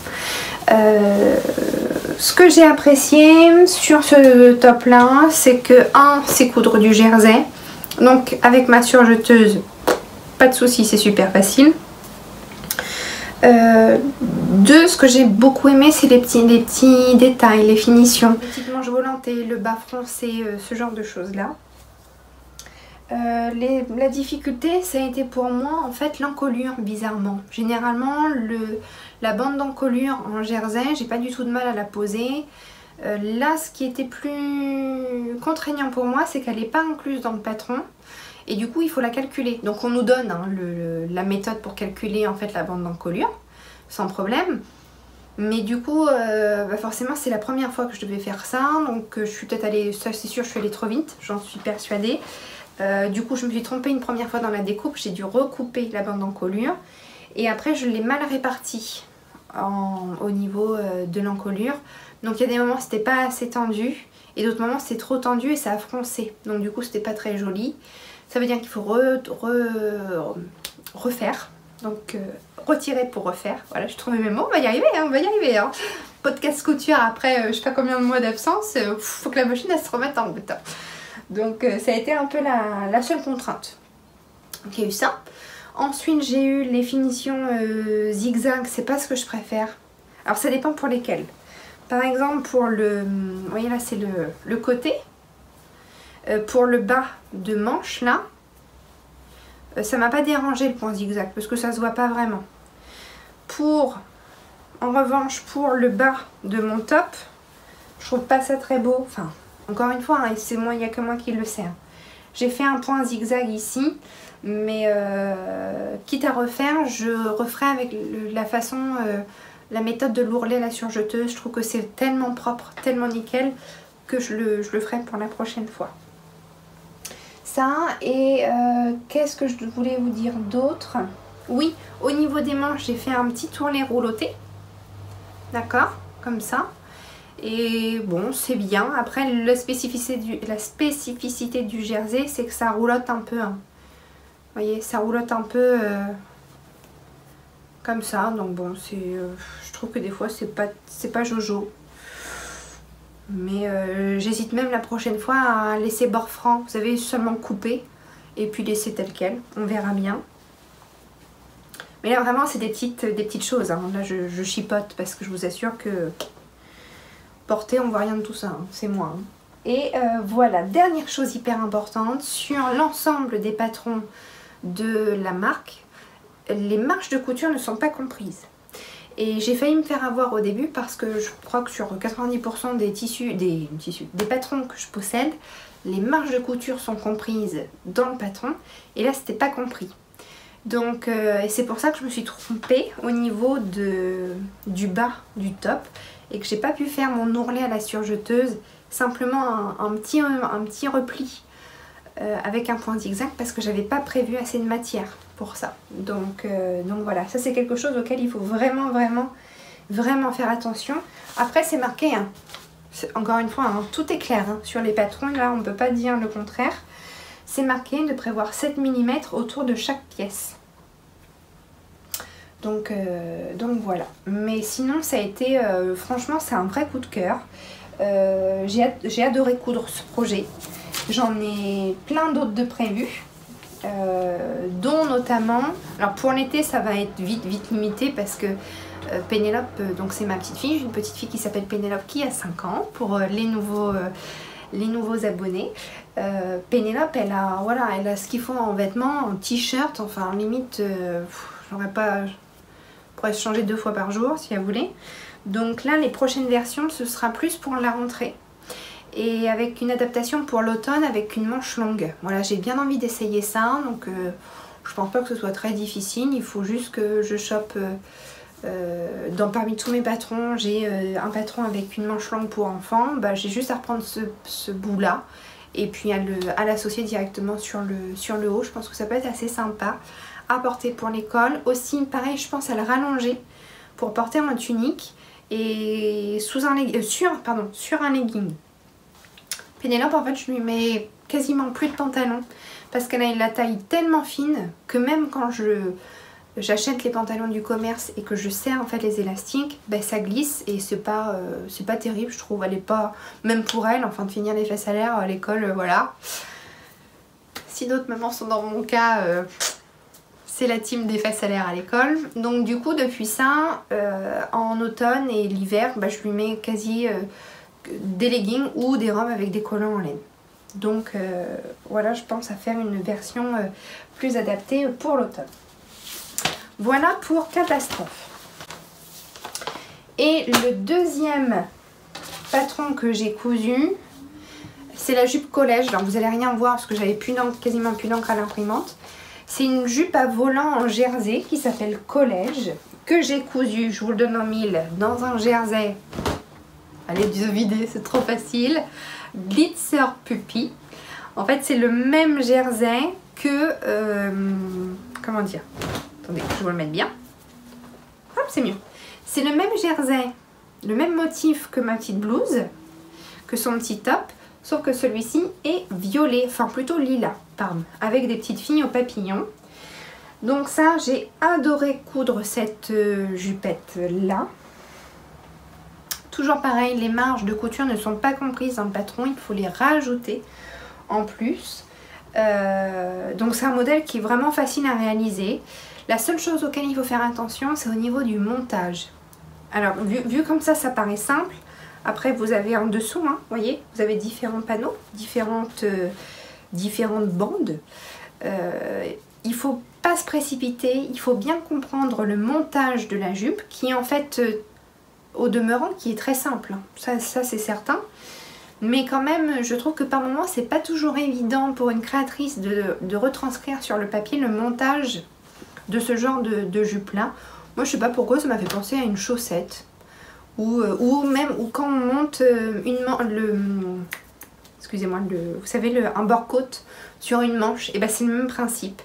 Ce que j'ai apprécié sur ce top là, c'est que c'est coudre du jersey. Donc avec ma surjeteuse, pas de souci, c'est super facile. Ce que j'ai beaucoup aimé, c'est les petits détails, les finitions. Les petites manches volantées, le bas froncé, ce genre de choses là. La difficulté, ça a été pour moi en fait l'encolure, bizarrement. Généralement, la bande d'encolure en jersey, j'ai pas du tout de mal à la poser. Là, ce qui était plus contraignant pour moi, c'est qu'elle n'est pas incluse dans le patron. Et du coup, il faut la calculer. Donc on nous donne la méthode pour calculer en fait la bande d'encolure, sans problème. Mais du coup, forcément, c'est la première fois que je devais faire ça. Donc je suis peut-être allée, ça c'est sûr, je suis allée trop vite, j'en suis persuadée. Du coup, je me suis trompée une première fois dans la découpe. J'ai dû recouper la bande d'encolure. Et après, je l'ai mal répartie au niveau de l'encolure. Donc il y a des moments, c'était pas assez tendu. Et d'autres moments, c'était trop tendu et ça a froncé. Donc du coup, c'était pas très joli. Ça veut dire qu'il faut refaire. Donc retirer pour refaire. Voilà, je trouve mes mots. On va y arriver, hein, on va y arriver. Hein. Podcast couture après je sais pas combien de mois d'absence. Faut que la machine elle se remette en route. Donc ça a été un peu la seule contrainte. Donc il y a eu ça. Ensuite j'ai eu les finitions zigzag. C'est pas ce que je préfère. Alors ça dépend pour lesquelles. Par exemple pour vous voyez là c'est le côté. Pour le bas de manche là, ça m'a pas dérangé le point zigzag parce que ça se voit pas vraiment. En revanche pour le bas de mon top, je trouve pas ça très beau. Enfin, encore une fois, hein, c'est moi, il n'y a que moi qui le sais. J'ai fait un point zigzag ici, mais quitte à refaire, je referai avec la façon, la méthode de l'ourlet à la surjeteuse. Je trouve que c'est tellement propre, tellement nickel que je le ferai pour la prochaine fois. Ça, et qu'est-ce que je voulais vous dire d'autre? Oui, au niveau des manches, j'ai fait un petit tourné rouloté. D'accord, comme ça. Et bon, c'est bien. Après, la spécificité du jersey, c'est que ça roulotte un peu. Hein. Vous voyez, ça roulotte un peu comme ça. Donc bon, je trouve que des fois, c'est pas jojo. Mais j'hésite même la prochaine fois à laisser bord franc. Vous savez, seulement couper et puis laisser tel quel. On verra bien. Mais là, vraiment, c'est des petites choses. Hein. Là, je chipote parce que je vous assure que porter, on voit rien de tout ça. Hein. C'est moi. Hein. Et voilà, dernière chose hyper importante. Sur l'ensemble des patrons de la marque, les marges de couture ne sont pas comprises. Et j'ai failli me faire avoir au début parce que je crois que sur 90% des patrons que je possède, les marges de couture sont comprises dans le patron. Et là, c'était pas compris. Donc c'est pour ça que je me suis trompée au niveau du bas du top et que j'ai pas pu faire mon ourlet à la surjeteuse, simplement un petit repli avec un point zigzag parce que j'avais pas prévu assez de matière pour ça. Donc voilà, ça c'est quelque chose auquel il faut vraiment faire attention. Après c'est marqué, hein, encore une fois, hein, tout est clair hein, sur les patrons, là on ne peut pas dire le contraire. C'est marqué de prévoir 7 mm autour de chaque pièce. Donc voilà. Mais sinon ça a été, franchement c'est un vrai coup de cœur. J'ai adoré coudre ce projet. J'en ai plein d'autres de prévus. Dont notamment, alors pour l'été ça va être vite limité parce que Pénélope, donc c'est ma petite fille, j'ai une petite fille qui s'appelle Pénélope qui a 5 ans. Pour les nouveaux les nouveaux abonnés. Pénélope, elle a, voilà, elle a ce qu'il faut en vêtements, en t-shirt, enfin limite, j'aurais pas, je pourrais changer 2 fois par jour si elle voulait. Donc là, les prochaines versions, ce sera plus pour la rentrée. Et avec une adaptation pour l'automne avec une manche longue. Voilà, j'ai bien envie d'essayer ça, donc je pense pas que ce soit très difficile. Il faut juste que je chope parmi tous mes patrons, j'ai un patron avec une manche longue pour enfants. Bah, j'ai juste à reprendre ce bout là et puis à l'associer directement sur le haut. Je pense que ça peut être assez sympa à porter pour l'école. Aussi pareil, je pense à le rallonger pour porter en tunique et sur un legging. Pénélope, en fait, je lui mets quasiment plus de pantalon parce qu'elle a la taille tellement fine que même quand j'achète les pantalons du commerce et que je serre en fait les élastiques, ben, ça glisse et c'est pas terrible, je trouve. Elle est pas, même pour elle, enfin de finir les fesses à l'air à l'école, voilà. Si d'autres mamans sont dans mon cas, c'est la team des fesses à l'air à l'école. Donc du coup, depuis ça, en automne et l'hiver, ben, je lui mets quasi des leggings ou des robes avec des collants en laine. Donc voilà, je pense à faire une version plus adaptée pour l'automne. Voilà pour catastrophe. Et le deuxième patron que j'ai cousu, c'est la jupe collège. Alors vous allez rien voir parce que j'avais quasiment plus d'encre à l'imprimante. C'est une jupe à volant en jersey qui s'appelle collège, que j'ai cousu, je vous le donne en mille, dans un jersey. Allez, devinez, c'est trop facile. Glitzer Puppy. En fait, c'est le même jersey que... comment dire? Attendez, je vais le mettre bien. Hop, c'est mieux. C'est le même jersey, le même motif que ma petite blouse, que son petit top, sauf que celui-ci est violet, enfin plutôt lilas, pardon, avec des petites filles au papillon. Donc ça, j'ai adoré coudre cette jupette-là. Toujours pareil, les marges de couture ne sont pas comprises dans le patron, il faut les rajouter en plus. Donc c'est un modèle qui est vraiment facile à réaliser. La seule chose auquel il faut faire attention, c'est au niveau du montage. Alors vu comme ça paraît simple. Après vous avez en dessous, hein, voyez, vous avez différents panneaux, différentes bandes. Il ne faut pas se précipiter, il faut bien comprendre le montage de la jupe qui en fait... au demeurant qui est très simple, ça c'est certain, mais quand même je trouve que par moments c'est pas toujours évident pour une créatrice de retranscrire sur le papier le montage de ce genre de jupe là. Moi je sais pas pourquoi ça m'a fait penser à une chaussette ou quand on monte excusez-moi, vous savez un bord-côte sur une manche, et ben c'est le même principe,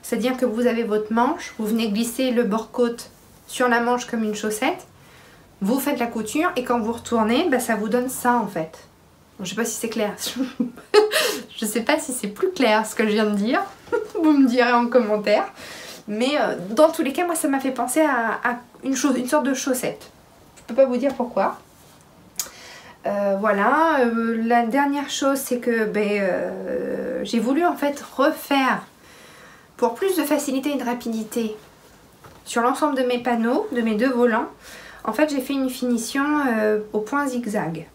c'est à dire que vous avez votre manche, vous venez glisser le bord-côte sur la manche comme une chaussette. Vous faites la couture et quand vous retournez, bah, ça vous donne ça en fait. Bon, je sais pas si c'est clair. Je sais pas si c'est plus clair ce que je viens de dire. Vous me direz en commentaire. Mais dans tous les cas, moi ça m'a fait penser à une sorte de chaussette. Je peux pas vous dire pourquoi. Voilà. La dernière chose, c'est que j'ai voulu en fait refaire, pour plus de facilité et de rapidité, sur l'ensemble de mes panneaux, de mes 2 volants. En fait, j'ai fait une finition au point zigzag.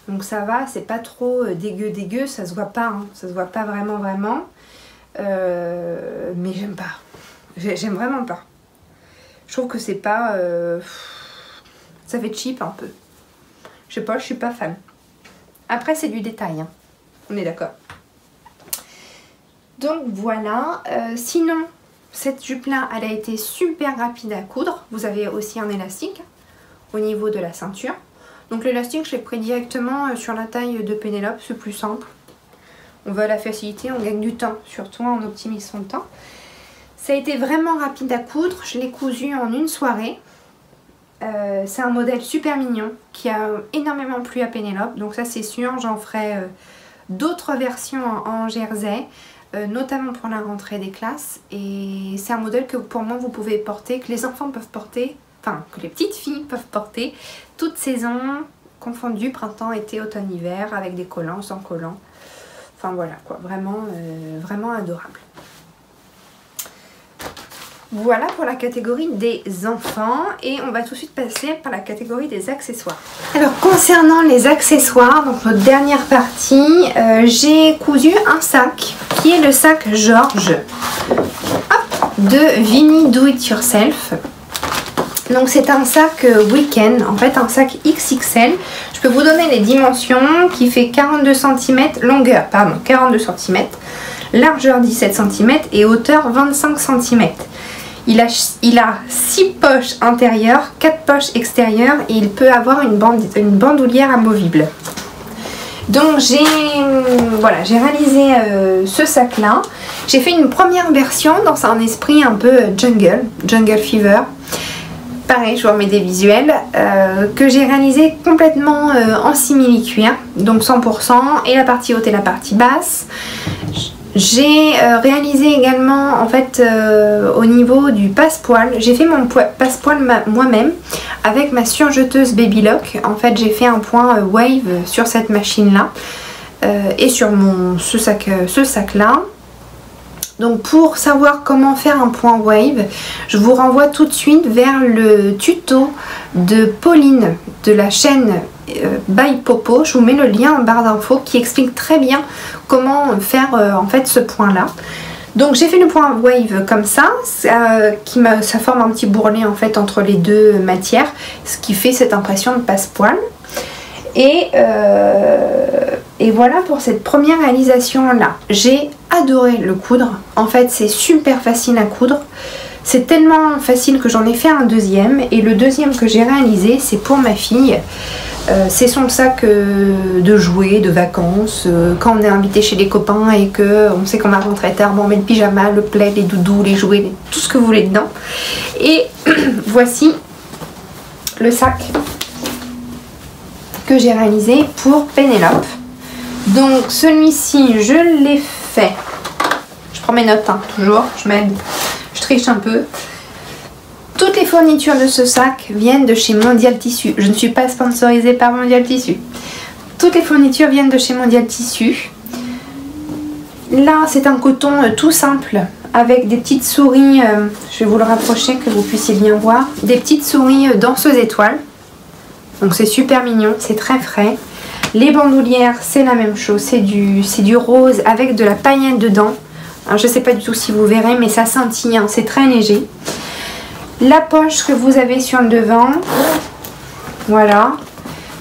Donc ça va, c'est pas trop dégueu, ça se voit pas, hein, ça se voit pas vraiment. Mais j'aime pas. J'aime vraiment pas. Je trouve que c'est pas... ça fait cheap un peu. Je sais pas, je suis pas fan. Après, c'est du détail, hein. On est d'accord. Donc voilà. Sinon, cette jupe-là, elle a été super rapide à coudre. Vous avez aussi un élastique au niveau de la ceinture. Donc l'élastique, je l'ai pris directement sur la taille de Pénélope, c'est plus simple. On veut la facilité, on gagne du temps, surtout on optimise son temps. Ça a été vraiment rapide à coudre, je l'ai cousu en une soirée. C'est un modèle super mignon qui a énormément plu à Pénélope, donc ça c'est sûr, j'en ferai d'autres versions en jersey, notamment pour la rentrée des classes. Et c'est un modèle que pour moi vous pouvez porter, que les enfants peuvent porter, enfin que les petites filles peuvent porter, toutes saisons confondues, printemps, été, automne, hiver, avec des collants, sans collants. Enfin voilà quoi, vraiment, vraiment adorable. Voilà pour la catégorie des enfants et on va tout de suite passer par la catégorie des accessoires. Alors concernant les accessoires, donc notre dernière partie, j'ai cousu un sac qui est le sac Georges de Vinny Do It Yourself. Donc c'est un sac week-end, en fait un sac XXL. Je peux vous donner les dimensions qui fait 42 cm, longueur, pardon, 42 cm, largeur 17 cm et hauteur 25 cm. Il a 6 poches intérieures, 4 poches extérieures et il peut avoir une bandoulière amovible. Donc j'ai réalisé ce sac là. J'ai fait une première version dans un esprit un peu jungle fever. Pareil, je vous remets des visuels que j'ai réalisé complètement en simili-cuir, donc 100%, et la partie haute et la partie basse. J'ai réalisé également en fait au niveau du passe-poil, j'ai fait mon passe-poil moi-même avec ma surjeteuse Baby Lock. En fait j'ai fait un point wave sur cette machine là et sur ce sac là. Donc pour savoir comment faire un point wave, je vous renvoie tout de suite vers le tuto de Pauline de la chaîne By Popo. Je vous mets le lien en barre d'infos qui explique très bien comment faire en fait ce point là. Donc j'ai fait le point wave comme ça, ça forme un petit bourrelet en fait entre les deux matières, ce qui fait cette impression de passe-poil. Et voilà pour cette première réalisation là. J'ai adoré le coudre. En fait c'est super facile à coudre. C'est tellement facile que j'en ai fait un deuxième. Et le deuxième que j'ai réalisé c'est pour ma fille. C'est son sac de jouets, de vacances. Quand on est invité chez les copains et qu'on sait qu'on va rentrer tard, bon, on met le pyjama, le plaid, les doudous, les jouets, tout ce que vous voulez dedans. Et voici le sac que j'ai réalisé pour Pénélope. Donc celui-ci je l'ai fait, je prends mes notes hein, toujours, je triche un peu. Toutes les fournitures de ce sac viennent de chez Mondial Tissu. Je ne suis pas sponsorisée par Mondial Tissu. Toutes les fournitures viennent de chez Mondial Tissu. Là c'est un coton tout simple avec des petites souris, je vais vous le rapprocher que vous puissiez bien voir, des petites souris danseuses étoiles. Donc c'est super mignon, c'est très frais. Les bandoulières c'est la même chose, c'est du rose avec de la paillette dedans. Alors, je ne sais pas du tout si vous verrez mais ça scintille, hein, c'est très léger. La poche que vous avez sur le devant, voilà,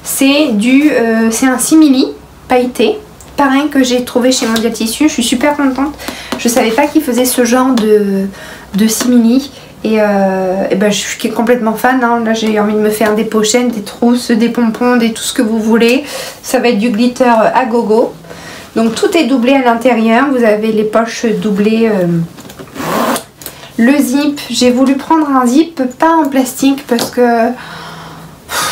c'est un simili pailleté. Pareil que j'ai trouvé chez Mondial Tissu, je suis super contente. Je savais pas qu'ils faisaient ce genre de simili. Et ben, je suis complètement fan, hein. Là j'ai envie de me faire des pochettes, des trousses, des pompons, tout ce que vous voulez. Ça va être du glitter à gogo. Donc tout est doublé à l'intérieur, vous avez les poches doublées. Le zip, j'ai voulu prendre un zip pas en plastique parce que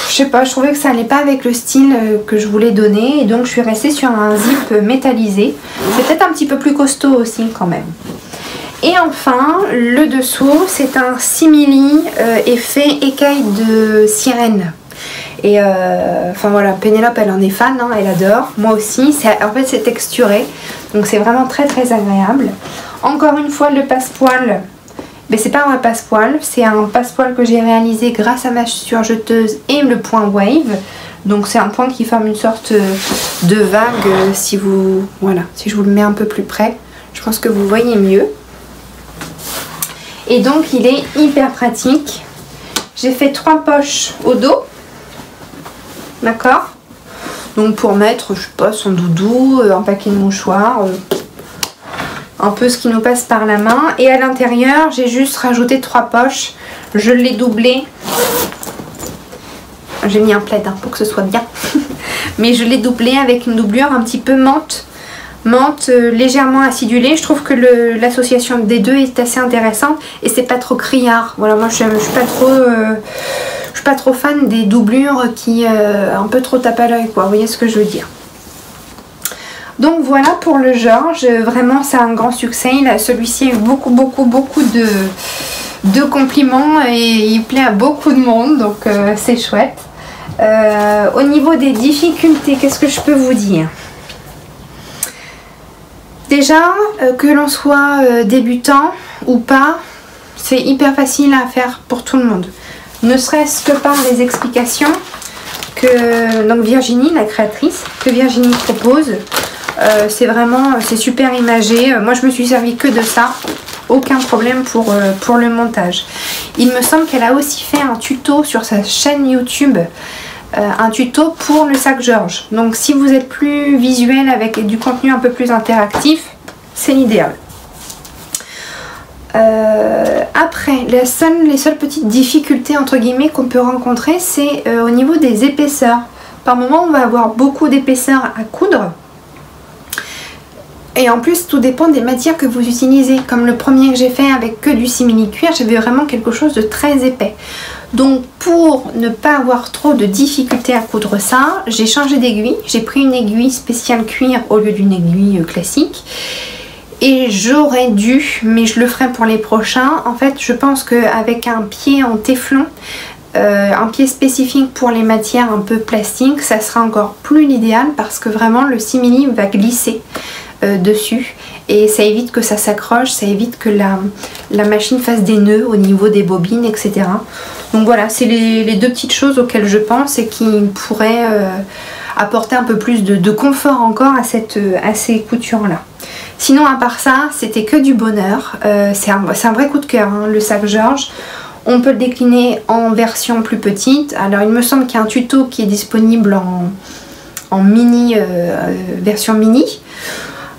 je sais pas, je trouvais que ça allait pas avec le style que je voulais donner. Et donc je suis restée sur un zip métallisé. C'est peut-être un petit peu plus costaud aussi quand même. Et enfin, le dessous, c'est un simili effet écaille de sirène. Et enfin voilà, Pénélope elle en est fan, hein, elle adore. Moi aussi, en fait c'est texturé. Donc c'est vraiment très très agréable. Encore une fois, le passepoil, mais c'est pas un passepoil, c'est un passepoil que j'ai réalisé grâce à ma surjeteuse et le point wave. Donc c'est un point qui forme une sorte de vague. Si je vous le mets un peu plus près, je pense que vous voyez mieux. Et donc il est hyper pratique. J'ai fait 3 poches au dos. D'accord? Donc pour mettre, je sais pas, son doudou, un paquet de mouchoirs, un peu ce qui nous passe par la main. Et à l'intérieur, j'ai juste rajouté 3 poches. Je l'ai doublé. J'ai mis un plaid hein, pour que ce soit bien. Mais je l'ai doublé avec une doublure un petit peu menthe légèrement acidulée. Je trouve que l'association des deux est assez intéressante et c'est pas trop criard. Voilà, moi je suis pas trop fan des doublures qui un peu trop tapent à l'œil, quoi. Vous voyez ce que je veux dire. Donc voilà pour le Georges, vraiment c'est un grand succès. Celui-ci a eu beaucoup de compliments et il plaît à beaucoup de monde, donc c'est chouette. Au niveau des difficultés, qu'est-ce que je peux vous dire? Déjà, que l'on soit débutant ou pas, C'est hyper facile à faire pour tout le monde. Ne serait-ce que par les explications que donc Virginie, la créatrice, que Virginie propose. C'est super imagé. Moi je me suis servi que de ça. Aucun problème pour le montage. Il me semble qu'elle a aussi fait un tuto sur sa chaîne YouTube. Un tuto pour le sac Georges. Donc si vous êtes plus visuel avec du contenu un peu plus interactif, c'est l'idéal. Après, les seules petites difficultés entre guillemets qu'on peut rencontrer, c'est au niveau des épaisseurs. Par moment, on va avoir beaucoup d'épaisseur à coudre. Et en plus, tout dépend des matières que vous utilisez. Comme le premier que j'ai fait avec que du simili-cuir, j'avais vraiment quelque chose de très épais. Donc pour ne pas avoir trop de difficultés à coudre ça, j'ai changé d'aiguille. J'ai pris une aiguille spéciale cuir au lieu d'une aiguille classique. Et j'aurais dû, mais je le ferai pour les prochains. En fait, je pense qu'avec un pied en téflon, un pied spécifique pour les matières un peu plastiques, ça sera encore plus l'idéal parce que vraiment le simili va glisser dessus et ça évite que ça s'accroche, ça évite que la machine fasse des nœuds au niveau des bobines, etc. Donc voilà, c'est les deux petites choses auxquelles je pense et qui pourraient apporter un peu plus de confort encore à ces coutures là. Sinon à part ça, c'était que du bonheur. C'est un vrai coup de cœur, hein, le sac Georges. On peut le décliner en version plus petite. Alors il me semble qu'il y a un tuto qui est disponible en mini, version mini.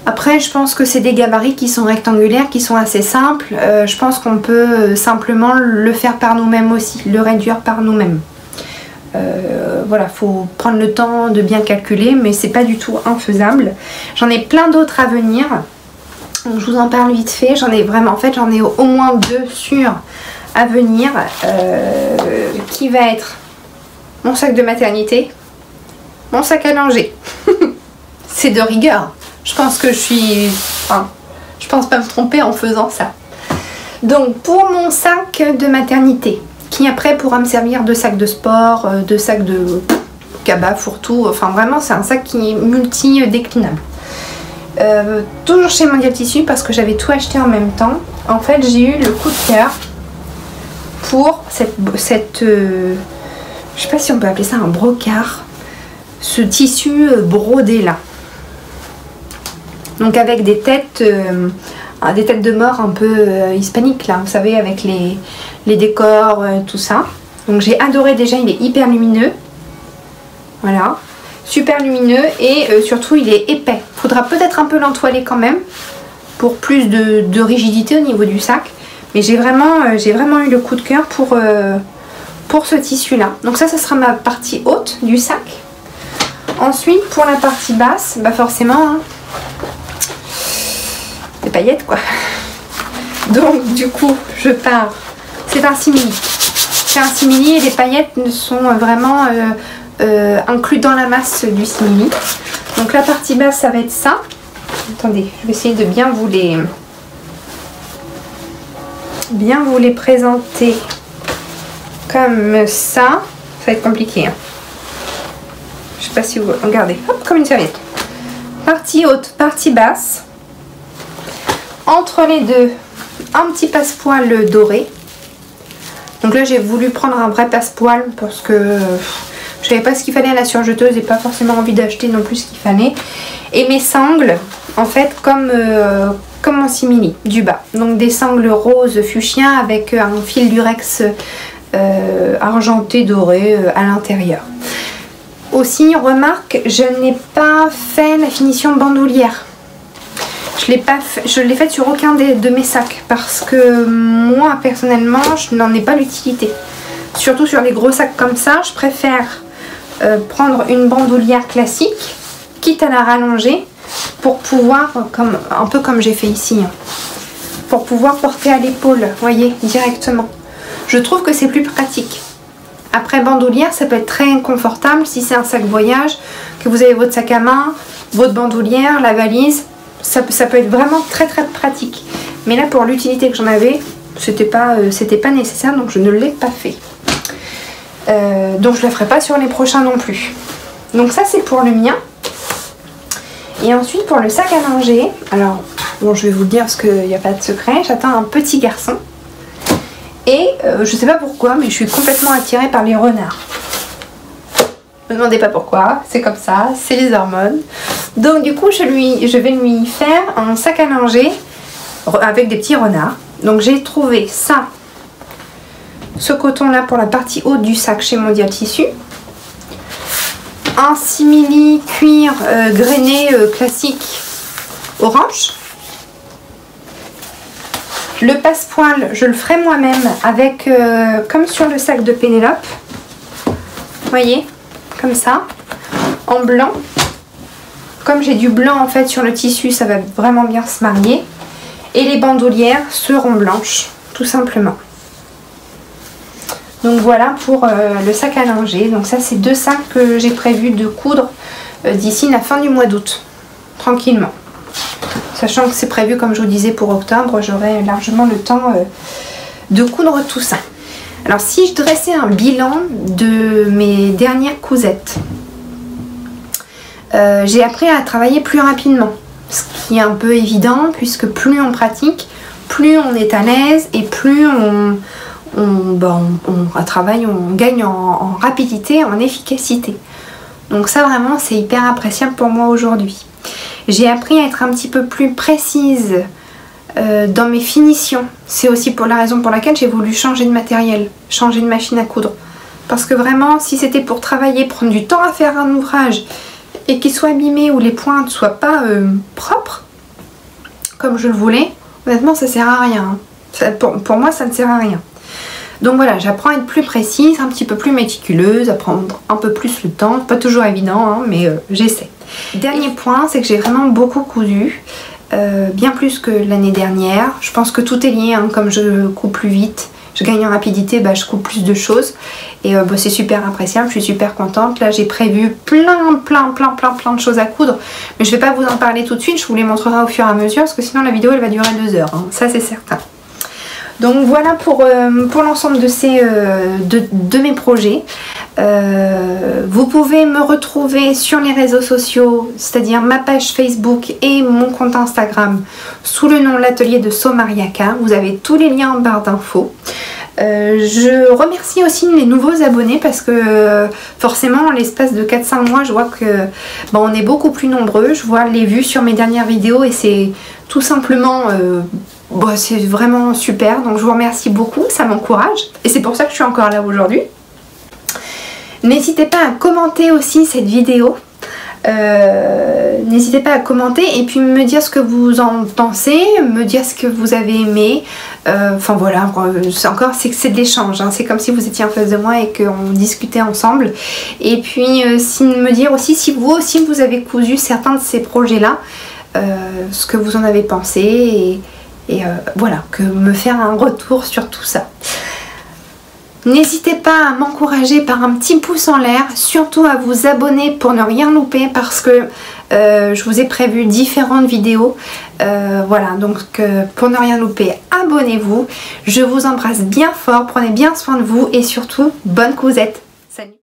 Après je pense que c'est des gabarits qui sont rectangulaires, qui sont assez simples. Je pense qu'on peut simplement le faire par nous-mêmes aussi, le réduire par nous-mêmes. Voilà, faut prendre le temps de bien calculer, mais c'est pas du tout infaisable. J'en ai plein d'autres à venir. Donc, je vous en parle vite fait. J'en ai vraiment, en fait, j'en ai au moins 2 sûrs à venir, qui va être mon sac de maternité, mon sac à langer. C'est de rigueur. Je pense que je pense pas me tromper en faisant ça. Donc pour mon sac de maternité, qui après pourra me servir de sac de sport, de sac de cabas, fourre-tout, enfin vraiment c'est un sac qui est multi-déclinable. Toujours chez Mondial Tissu parce que j'avais tout acheté en même temps. En fait j'ai eu le coup de cœur pour cette je sais pas si on peut appeler ça un brocart, ce tissu brodé là. Donc avec des têtes de mort un peu hispaniques là, vous savez, avec les décors, tout ça. Donc j'ai adoré, déjà il est hyper lumineux. Voilà, super lumineux et surtout il est épais. Faudra peut-être un peu l'entoiler quand même pour plus de rigidité au niveau du sac. Mais j'ai vraiment eu le coup de cœur pour ce tissu là. Donc ça sera ma partie haute du sac. Ensuite pour la partie basse, bah forcément hein, des paillettes quoi. Donc du coup je pars, c'est un simili. C'est un simili et les paillettes sont vraiment inclus dans la masse du simili. Donc la partie basse ça va être ça. Attendez, je vais essayer de bien vous les présenter comme ça. Ça va être compliqué hein. Je sais pas si vous regardez, hop, comme une serviette. Partie haute, partie basse. Entre les deux, un petit passepoil doré. Donc là j'ai voulu prendre un vrai passepoil parce que je savais pas ce qu'il fallait à la surjeteuse et pas forcément envie d'acheter non plus ce qu'il fallait. Et mes sangles, en fait comme mon simili du bas. Donc des sangles rose fuchsia avec un fil durex argenté doré à l'intérieur. Aussi remarque, je n'ai pas fait la finition bandoulière. Je l'ai faite sur aucun de mes sacs parce que moi personnellement je n'en ai pas l'utilité. Surtout sur les gros sacs comme ça, je préfère prendre une bandoulière classique, quitte à la rallonger pour pouvoir, un peu comme j'ai fait ici, hein, pour pouvoir porter à l'épaule, voyez, directement. Je trouve que c'est plus pratique. Après bandoulière, ça peut être très inconfortable si c'est un sac voyage, que vous avez votre sac à main, votre bandoulière, la valise. Ça peut être vraiment très très pratique. Mais là pour l'utilité que j'en avais, c'était pas nécessaire, donc je ne l'ai pas fait. Donc je ne le ferai pas sur les prochains non plus. Donc ça c'est pour le mien. Et ensuite pour le sac à langer, alors bon je vais vous le dire parce qu'il n'y a pas de secret, j'attends un petit garçon. Et je sais pas pourquoi, mais je suis complètement attirée par les renards. Ne me demandez pas pourquoi, c'est comme ça, c'est les hormones. Donc du coup je vais lui faire un sac à linge avec des petits renards. Donc j'ai trouvé ça, ce coton là pour la partie haute du sac chez Mondial Tissu. Un simili cuir grainé classique orange. Le passepoil, je le ferai moi-même avec, comme sur le sac de Pénélope. Vous voyez, comme ça, en blanc. Comme j'ai du blanc en fait sur le tissu, ça va vraiment bien se marier. Et les bandoulières seront blanches, tout simplement. Donc voilà pour le sac à linge. Donc ça, c'est 2 sacs que j'ai prévu de coudre d'ici la fin du mois d'août, tranquillement. Sachant que c'est prévu, comme je vous disais, pour octobre, j'aurai largement le temps de coudre tout ça. Alors si je dressais un bilan de mes dernières cousettes, j'ai appris à travailler plus rapidement. Ce qui est un peu évident, puisque plus on pratique, plus on est à l'aise et plus on travaille, on gagne en rapidité, en efficacité. Donc ça vraiment c'est hyper appréciable pour moi aujourd'hui. J'ai appris à être un petit peu plus précise dans mes finitions. C'est aussi pour la raison pour laquelle j'ai voulu changer de matériel, changer de machine à coudre. Parce que vraiment, si c'était pour travailler, prendre du temps à faire un ouvrage et qu'il soit abîmé ou les pointes ne soient pas propres, comme je le voulais, honnêtement ça sert à rien. Pour moi ça ne sert à rien. Donc voilà, j'apprends à être plus précise, un petit peu plus méticuleuse, à prendre un peu plus le temps. Pas toujours évident, hein, mais j'essaie. Dernier point, c'est que j'ai vraiment beaucoup cousu, bien plus que l'année dernière. Je pense que tout est lié, hein, comme je couds plus vite, je gagne en rapidité, bah, je couds plus de choses. Et bah, c'est super appréciable, je suis super contente. Là j'ai prévu plein de choses à coudre. Mais je vais pas vous en parler tout de suite, je vous les montrerai au fur et à mesure, parce que sinon la vidéo elle va durer 2 heures, hein, ça c'est certain. Donc voilà pour l'ensemble de mes projets. Vous pouvez me retrouver sur les réseaux sociaux, c'est-à-dire ma page Facebook et mon compte Instagram sous le nom l'atelier de Somariaka. Vous avez tous les liens en barre d'infos. Je remercie aussi les nouveaux abonnés parce que forcément en l'espace de 4-5 mois je vois que on est beaucoup plus nombreux. Je vois les vues sur mes dernières vidéos et c'est tout simplement c'est vraiment super, donc je vous remercie beaucoup, ça m'encourage et c'est pour ça que je suis encore là aujourd'hui. N'hésitez pas à commenter aussi cette vidéo, n'hésitez pas à commenter et puis me dire ce que vous en pensez, me dire ce que vous avez aimé, enfin voilà, c'est de l'échange, hein. C'est comme si vous étiez en face de moi et qu'on discutait ensemble. Et puis me dire aussi si vous aussi vous avez cousu certains de ces projets là, ce que vous en avez pensé et voilà, que me faire un retour sur tout ça. N'hésitez pas à m'encourager par un petit pouce en l'air, surtout à vous abonner pour ne rien louper parce que je vous ai prévu différentes vidéos. Voilà, donc pour ne rien louper, abonnez-vous. Je vous embrasse bien fort, prenez bien soin de vous et surtout, bonne cousette. Salut!